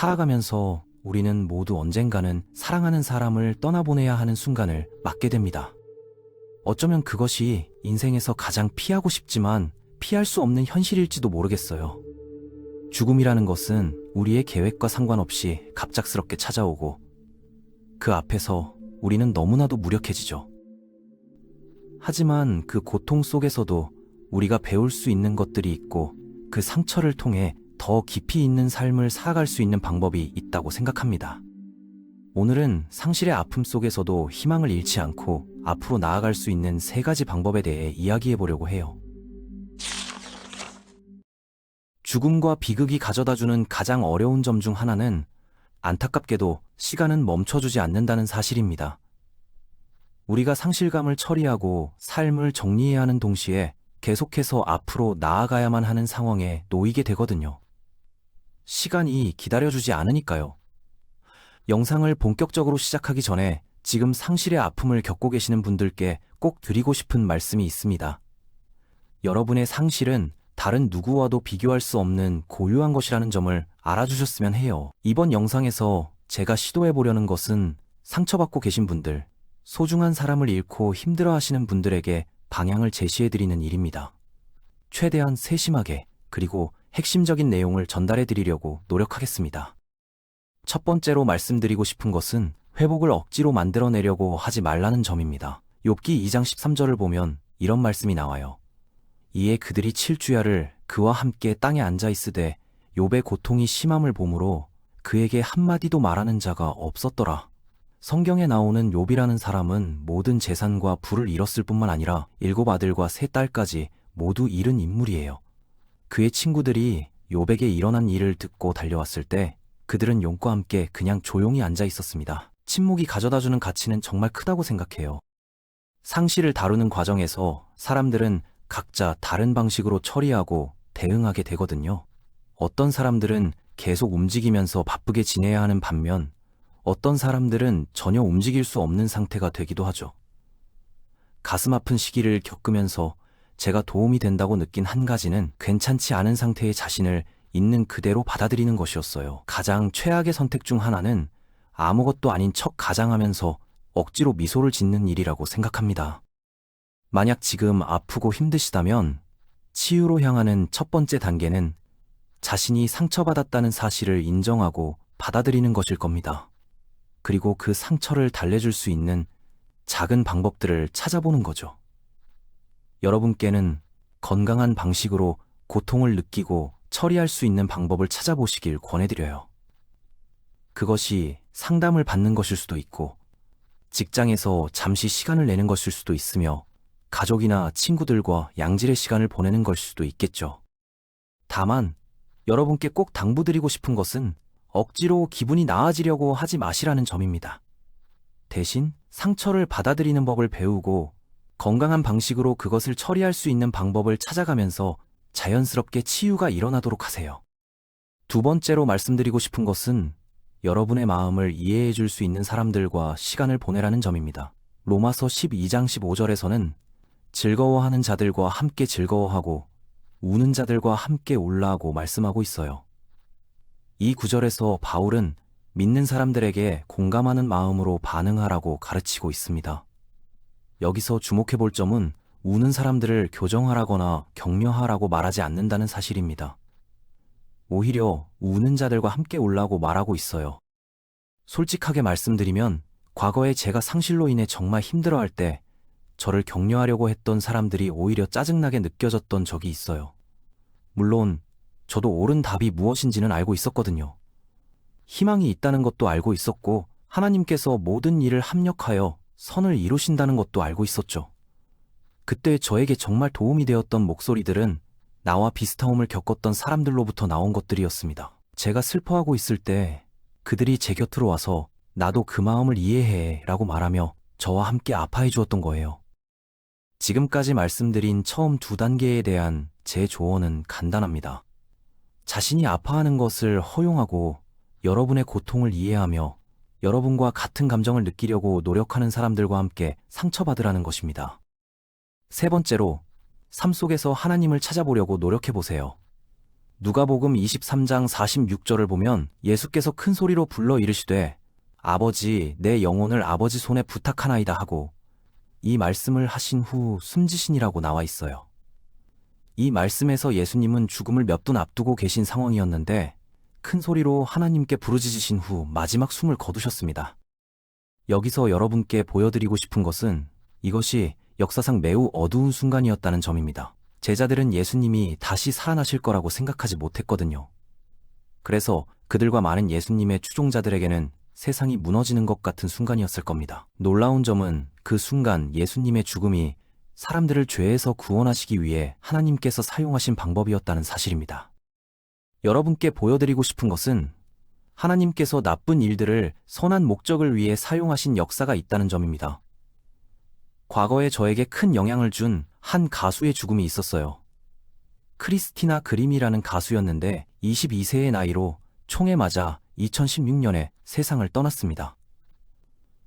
살아가면서 우리는 모두 언젠가는 사랑하는 사람을 떠나보내야 하는 순간을 맞게 됩니다. 어쩌면 그것이 인생에서 가장 피하고 싶지만 피할 수 없는 현실일지도 모르겠어요. 죽음이라는 것은 우리의 계획과 상관없이 갑작스럽게 찾아오고 그 앞에서 우리는 너무나도 무력해지죠. 하지만 그 고통 속에서도 우리가 배울 수 있는 것들이 있고 그 상처를 통해 더 깊이 있는 삶을 살아갈 수 있는 방법이 있다고 생각합니다. 오늘은 상실의 아픔 속에서도 희망을 잃지 않고 앞으로 나아갈 수 있는 3가지 방법에 대해 이야기해 보려고 해요. 죽음과 비극이 가져다주는 가장 어려운 점 중 하나는 안타깝게도 시간은 멈춰주지 않는다는 사실입니다. 우리가 상실감을 처리하고 삶을 정리해야 하는 동시에 계속해서 앞으로 나아가야만 하는 상황에 놓이게 되거든요. 시간이 기다려주지 않으니까요. 영상을 본격적으로 시작하기 전에 지금 상실의 아픔을 겪고 계시는 분들께 꼭 드리고 싶은 말씀이 있습니다. 여러분의 상실은 다른 누구와도 비교할 수 없는 고유한 것이라는 점을 알아주셨으면 해요. 이번 영상에서 제가 시도해보려는 것은 상처받고 계신 분들, 소중한 사람을 잃고 힘들어하시는 분들에게 방향을 제시해드리는 일입니다. 최대한 세심하게 그리고 핵심적인 내용을 전달해드리려고 노력하겠습니다. 첫 번째로 말씀드리고 싶은 것은 회복을 억지로 만들어내려고 하지 말라는 점입니다. 욥기 2장 13절을 보면 이런 말씀이 나와요. 이에 그들이 칠주야를 그와 함께 땅에 앉아있으되 욥의 고통이 심함을 보므로 그에게 한마디도 말하는 자가 없었더라. 성경에 나오는 욥이라는 사람은 모든 재산과 부를 잃었을 뿐만 아니라 7 아들과 3 딸까지 모두 잃은 인물이에요. 그의 친구들이 욥에게 일어난 일을 듣고 달려왔을 때 그들은 용과 함께 그냥 조용히 앉아 있었습니다. 침묵이 가져다주는 가치는 정말 크다고 생각해요. 상실을 다루는 과정에서 사람들은 각자 다른 방식으로 처리하고 대응하게 되거든요. 어떤 사람들은 계속 움직이면서 바쁘게 지내야 하는 반면 어떤 사람들은 전혀 움직일 수 없는 상태가 되기도 하죠. 가슴 아픈 시기를 겪으면서 제가 도움이 된다고 느낀 한 가지는 괜찮지 않은 상태의 자신을 있는 그대로 받아들이는 것이었어요. 가장 최악의 선택 중 하나는 아무것도 아닌 척 가장하면서 억지로 미소를 짓는 일이라고 생각합니다. 만약 지금 아프고 힘드시다면 치유로 향하는 첫 번째 단계는 자신이 상처받았다는 사실을 인정하고 받아들이는 것일 겁니다. 그리고 그 상처를 달래줄 수 있는 작은 방법들을 찾아보는 거죠. 여러분께는 건강한 방식으로 고통을 느끼고 처리할 수 있는 방법을 찾아보시길 권해드려요. 그것이 상담을 받는 것일 수도 있고, 직장에서 잠시 시간을 내는 것일 수도 있으며, 가족이나 친구들과 양질의 시간을 보내는 것일 수도 있겠죠. 다만, 여러분께 꼭 당부드리고 싶은 것은 억지로 기분이 나아지려고 하지 마시라는 점입니다. 대신 상처를 받아들이는 법을 배우고 건강한 방식으로 그것을 처리할 수 있는 방법을 찾아가면서 자연스럽게 치유가 일어나도록 하세요. 두 번째로 말씀드리고 싶은 것은 여러분의 마음을 이해해 줄 수 있는 사람들과 시간을 보내라는 점입니다. 로마서 12장 15절에서는 즐거워하는 자들과 함께 즐거워하고 우는 자들과 함께 울라고 말씀하고 있어요. 이 구절에서 바울은 믿는 사람들에게 공감하는 마음으로 반응하라고 가르치고 있습니다. 여기서 주목해 볼 점은 우는 사람들을 교정하라거나 격려하라고 말하지 않는다는 사실입니다. 오히려 우는 자들과 함께 울라고 말하고 있어요. 솔직하게 말씀드리면 과거에 제가 상실로 인해 정말 힘들어할 때 저를 격려하려고 했던 사람들이 오히려 짜증나게 느껴졌던 적이 있어요. 물론 저도 옳은 답이 무엇인지는 알고 있었거든요. 희망이 있다는 것도 알고 있었고 하나님께서 모든 일을 합력하여 선을 이루신다는 것도 알고 있었죠. 그때 저에게 정말 도움이 되었던 목소리들은 나와 비슷함을 겪었던 사람들로부터 나온 것들이었습니다. 제가 슬퍼하고 있을 때 그들이 제 곁으로 와서 나도 그 마음을 이해해 라고 말하며 저와 함께 아파해 주었던 거예요. 지금까지 말씀드린 처음 2단계에 대한 제 조언은 간단합니다. 자신이 아파하는 것을 허용하고 여러분의 고통을 이해하며 여러분과 같은 감정을 느끼려고 노력하는 사람들과 함께 상처받으라는 것입니다. 세 번째로, 삶 속에서 하나님을 찾아보려고 노력해보세요. 누가복음 23장 46절을 보면 예수께서 큰 소리로 불러 이르시되 아버지 내 영혼을 아버지 손에 부탁하나이다 하고 이 말씀을 하신 후 숨지시니라고 나와 있어요. 이 말씀에서 예수님은 죽음을 몇 분 앞두고 계신 상황이었는데 큰 소리로 하나님께 부르짖으신 후 마지막 숨을 거두셨습니다. 여기서 여러분께 보여드리고 싶은 것은 이것이 역사상 매우 어두운 순간이었다는 점입니다. 제자들은 예수님이 다시 살아나실 거라고 생각하지 못했거든요. 그래서 그들과 많은 예수님의 추종자들에게는 세상이 무너지는 것 같은 순간이었을 겁니다. 놀라운 점은 그 순간 예수님의 죽음이 사람들을 죄에서 구원하시기 위해 하나님께서 사용하신 방법이었다는 사실입니다. 여러분께 보여드리고 싶은 것은 하나님께서 나쁜 일들을 선한 목적을 위해 사용하신 역사가 있다는 점입니다. 과거에 저에게 큰 영향을 준 한 가수의 죽음이 있었어요. 크리스티나 그림이라는 가수였는데 22세의 나이로 총에 맞아 2016년에 세상을 떠났습니다.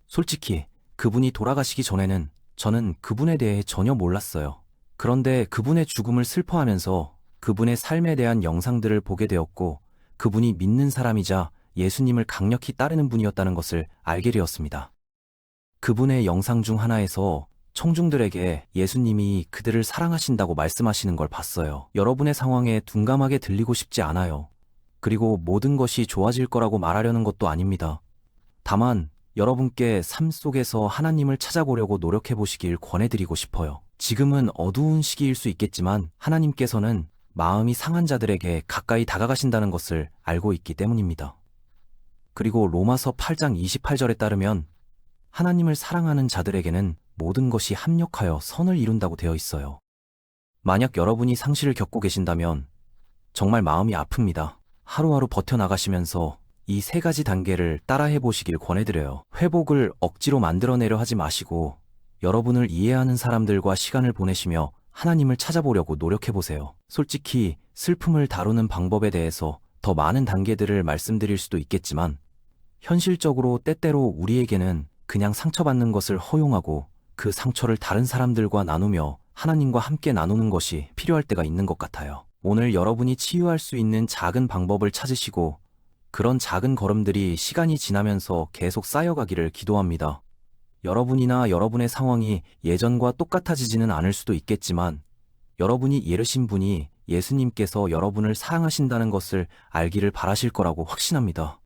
솔직히 그분이 돌아가시기 전에는 저는 그분에 대해 전혀 몰랐어요. 그런데 그분의 죽음을 슬퍼하면서 그분의 삶에 대한 영상들을 보게 되었고 그분이 믿는 사람이자 예수님을 강력히 따르는 분이었다는 것을 알게 되었습니다. 그분의 영상 중 하나에서 청중들에게 예수님이 그들을 사랑하신다고 말씀하시는 걸 봤어요. 여러분의 상황에 둔감하게 들리고 싶지 않아요. 그리고 모든 것이 좋아질 거라고 말하려는 것도 아닙니다. 다만 여러분께 삶 속에서 하나님을 찾아보려고 노력해 보시길 권해드리고 싶어요. 지금은 어두운 시기일 수 있겠지만 하나님께서는 마음이 상한 자들에게 가까이 다가가신다는 것을 알고 있기 때문입니다. 그리고 로마서 8장 28절에 따르면 하나님을 사랑하는 자들에게는 모든 것이 합력하여 선을 이룬다고 되어 있어요. 만약 여러분이 상실을 겪고 계신다면 정말 마음이 아픕니다. 하루하루 버텨나가시면서 이 3가지 단계를 따라해 보시길 권해드려요. 회복을 억지로 만들어내려 하지 마시고 여러분을 이해하는 사람들과 시간을 보내시며 하나님을 찾아보려고 노력해 보세요. 솔직히 슬픔을 다루는 방법에 대해서 더 많은 단계들을 말씀드릴 수도 있겠지만 현실적으로 때때로 우리에게는 그냥 상처받는 것을 허용하고 그 상처를 다른 사람들과 나누며 하나님과 함께 나누는 것이 필요할 때가 있는 것 같아요. 오늘 여러분이 치유할 수 있는 작은 방법을 찾으시고 그런 작은 걸음들이 시간이 지나면서 계속 쌓여가기를 기도합니다. 여러분이나 여러분의 상황이 예전과 똑같아지지는 않을 수도 있겠지만 여러분이 예르신 분이 예수님께서 여러분을 사랑하신다는 것을 알기를 바라실 거라고 확신합니다.